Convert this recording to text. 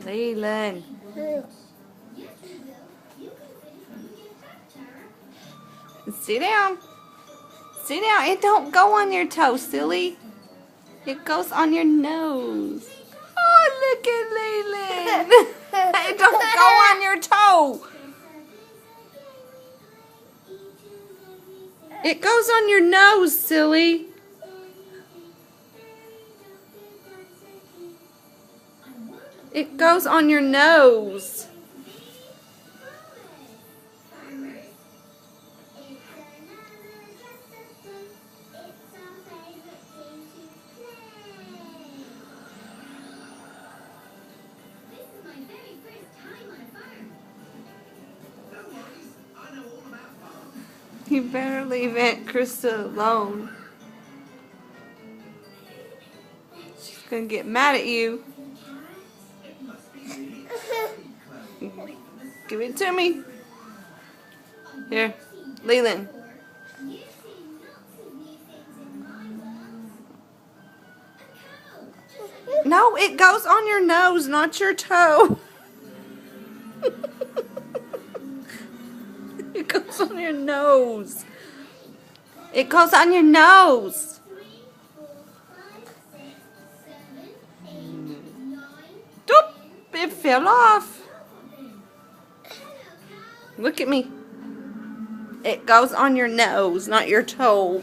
Leland. Sit down. Sit down. It don't go on your toe, silly. It goes on your nose. Oh, look at Leland. It don't go on your toe. It goes on your nose, silly. It goes on your nose. You better leave Aunt Krista alone. She's gonna get mad at you. Give it to me. Here, Leland. No, it goes on your nose, not your toe. It goes on your nose. It goes on your nose. Doop! It fell off. Look at me. It goes on your nose, not your toe.